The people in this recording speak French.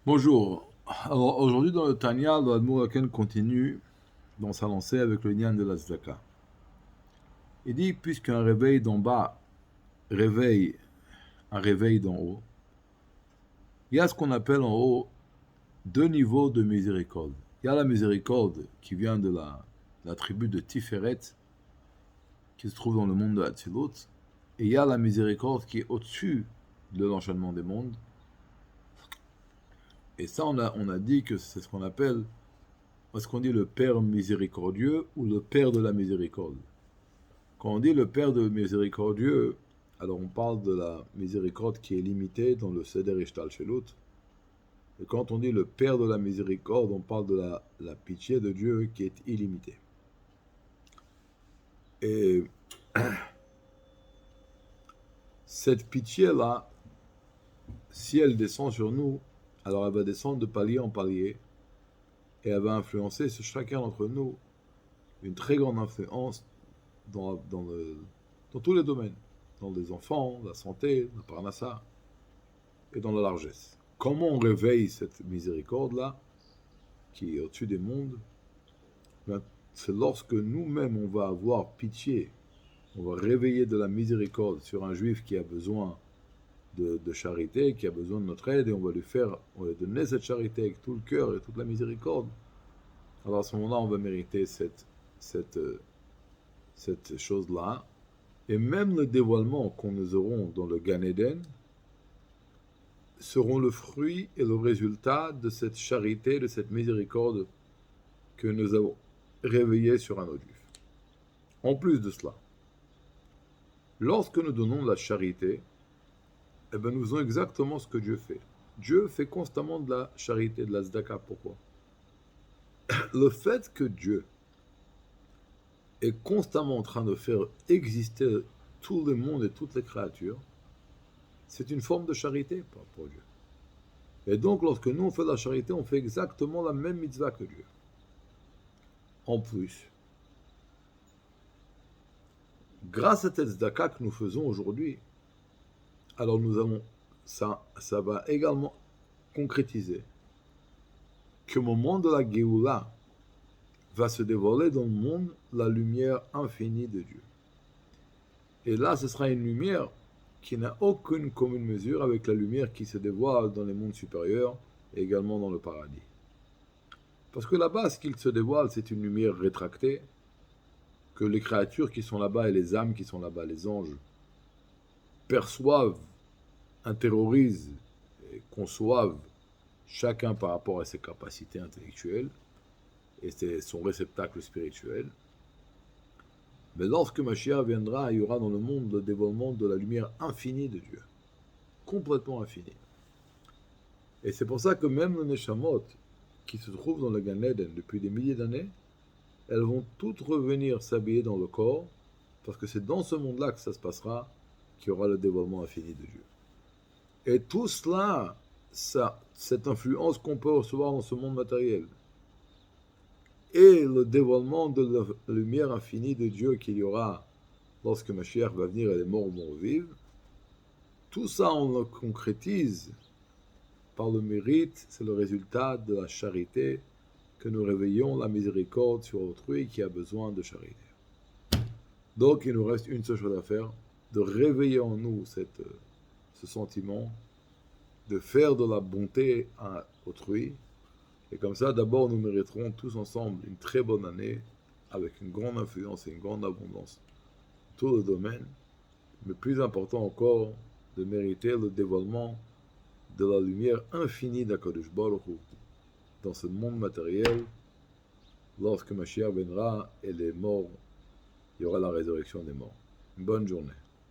Bonjour. Alors aujourd'hui dans le Tanya, le Admor Aken continue dans sa lancée avec le Nyan de la Tzedaka. Il dit puisqu'un réveil d'en bas réveille un réveil d'en haut, il y a ce qu'on appelle en haut deux niveaux de miséricorde. Il y a la miséricorde qui vient de la tribu de Tiferet, qui se trouve dans le monde de Hatzilut, et il y a la miséricorde qui est au-dessus de l'enchaînement des mondes. Et ça, on a dit que c'est ce qu'on appelle, est-ce qu'on dit le Père miséricordieux ou le Père de la miséricorde? Quand on dit le Père de miséricordieux, alors on parle de la miséricorde qui est limitée dans le Seder Ishtalshelut. Et quand on dit le Père de la miséricorde, on parle de la pitié de Dieu qui est illimitée. Et cette pitié-là, si elle descend sur nous, alors elle va descendre de palier en palier et elle va influencer sur chacun d'entre nous une très grande influence dans tous les domaines, dans les enfants, la santé, la parnassa et dans la largesse. Comment on réveille cette miséricorde-là, qui est au-dessus des mondes? C'est lorsque nous-mêmes on va avoir pitié, on va réveiller de la miséricorde sur un juif qui a besoin de charité, qui a besoin de notre aide, et on va lui donner cette charité avec tout le cœur et toute la miséricorde. Alors à ce moment-là, on va mériter cette chose-là. Et même le dévoilement qu'on nous aurons dans le Gan Eden seront le fruit et le résultat de cette charité, de cette miséricorde que nous avons réveillée sur un autre juif. En plus de cela, lorsque nous donnons la charité, eh bien nous faisons exactement ce que Dieu fait. Dieu fait constamment de la charité, de la tzedaka. Pourquoi? Le fait que Dieu est constamment en train de faire exister tout le monde et toutes les créatures, c'est une forme de charité pour Dieu. Et donc, lorsque nous on fait de la charité, on fait exactement la même mitzvah que Dieu. En plus, grâce à cette tzedaka que nous faisons aujourd'hui, alors ça va également concrétiser qu'au moment de la Géoula, va se dévoiler dans le monde la lumière infinie de Dieu. Et là, ce sera une lumière qui n'a aucune commune mesure avec la lumière qui se dévoile dans les mondes supérieurs et également dans le paradis. Parce que là-bas, ce qu'il se dévoile, c'est une lumière rétractée, que les créatures qui sont là-bas et les âmes qui sont là-bas, les anges, perçoivent, intériorisent et conçoivent chacun par rapport à ses capacités intellectuelles et son réceptacle spirituel. Mais lorsque Mashiach viendra, il y aura dans le monde le dévoilement de la lumière infinie de Dieu, complètement infinie. Et c'est pour ça que même les Neshamot, qui se trouvent dans le Gan Eden depuis des milliers d'années, elles vont toutes revenir s'habiller dans le corps, parce que c'est dans ce monde-là que ça se passera, qu'il y aura le dévoilement infini de Dieu. Et tout cela, cette influence qu'on peut recevoir dans ce monde matériel, et le dévoilement de la lumière infinie de Dieu qu'il y aura lorsque Mashiach va venir et les morts vont revivre, tout ça on le concrétise par le mérite, c'est le résultat de la charité que nous réveillons la miséricorde sur autrui qui a besoin de charité. Donc il nous reste une seule chose à faire, de réveiller en nous ce sentiment, de faire de la bonté à autrui. Et comme ça, d'abord, nous mériterons tous ensemble une très bonne année avec une grande influence et une grande abondance dans tout le domaine. Mais plus important encore, de mériter le dévoilement de la lumière infinie d'Akadosh Baruch Hu dans ce monde matériel. Lorsque Mashiach viendra et les morts, il y aura la résurrection des morts. Une bonne journée.